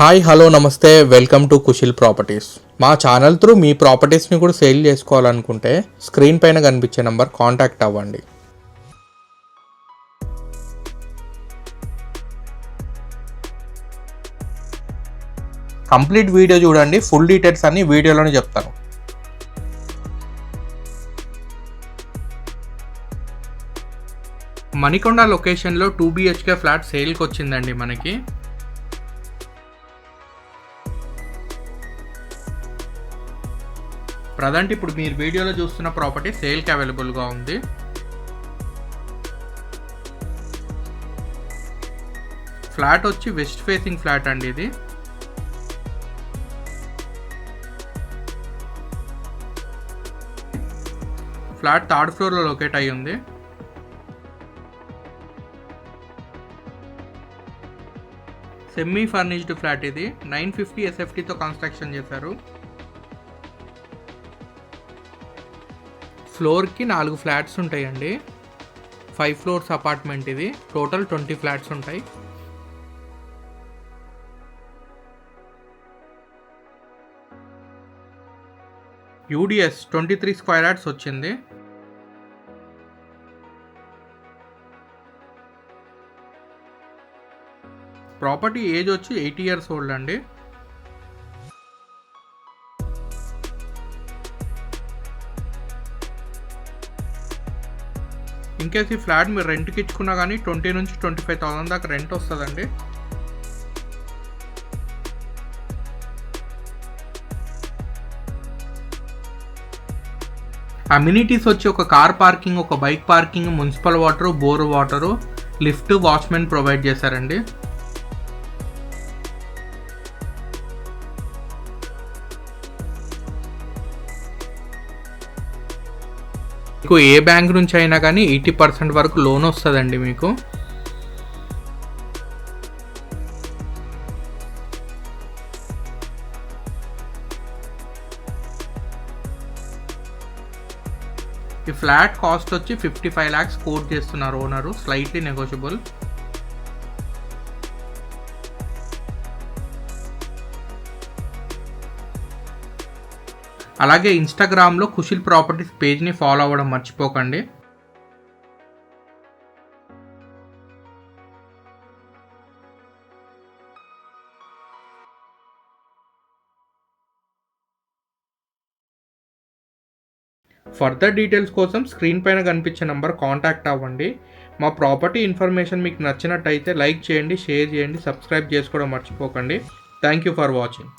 Hi hello నమస్తే welcome to కుశిల్ properties. మా channel through మీ ప్రాపర్టీస్ని కూడా సేల్ చేసుకోవాలనుకుంటే స్క్రీన్ పైన కనిపించే నెంబర్ కాంటాక్ట్ అవ్వండి. కంప్లీట్ వీడియో చూడండి, ఫుల్ డీటెయిల్స్ అన్ని వీడియోలోనే చెప్తాను. మణికొండ లొకేషన్లో 2 BHK ఫ్లాట్ సేల్కి వచ్చిందండి మనకి. ప్రజెంట్ ఇప్పుడు మీరు వీడియోలో చూస్తున్న ప్రాపర్టీ సేల్కి అవైలబుల్గా ఉంది. ఫ్లాట్ వచ్చి వెస్ట్ ఫేసింగ్ ఫ్లాట్ అండి. ఇది ఫ్లాట్ 3rd ఫ్లోర్లో లొకేట్ అయ్యి ఉంది. సెమీ ఫర్నిష్డ్ ఫ్లాట్ ఇది. 950 SFTతో కన్స్ట్రక్షన్ చేశారు. ఫ్లోర్కి 4 ఫ్లాట్స్ ఉంటాయండి. 5 ఫ్లోర్స్ అపార్ట్మెంట్ ఇది. టోటల్ 20 ఫ్లాట్స్ ఉంటాయి. UDS 23 స్క్వేర్ యార్డ్స్ వచ్చింది. ప్రాపర్టీ ఏజ్ వచ్చి 80 years ఓల్డ్ అండి. ఇన్కేస్ ఈ ఫ్లాట్ మీరు రెంట్కి ఇచ్చుకున్నా కానీ 20 నుంచి 25,000 దాకా రెంట్ వస్తుందండి. అమ్యూనిటీస్ వచ్చి ఒక కార్ పార్కింగ్, ఒక bike parking, municipal water, bore water, lift, watchman provide చేశారండి. మీకు ఏ బ్యాంక్ నుంచి అయినా కానీ 80% వరకు లోన్ వస్తుందండి మీకు. ఈ ఫ్లాట్ కాస్ట్ వచ్చి 55 lakhs కోట్ చేస్తున్నారు ఓనరు. Slightly negotiable. అలాగే ఇన్స్టాగ్రామ్లో కుశిల్ ప్రాపర్టీస్ పేజ్ని ఫాలో అవ్వడం మర్చిపోకండి. ఫర్దర్ డీటెయిల్స్ కోసం స్క్రీన్ పైన కనిపించే నెంబర్ కాంటాక్ట్ అవ్వండి. మా ప్రాపర్టీ ఇన్ఫర్మేషన్ మీకు నచ్చినట్టయితే లైక్ చేయండి, షేర్ చేయండి, సబ్స్క్రైబ్ చేసుకోవడం మర్చిపోకండి. Thank you for watching.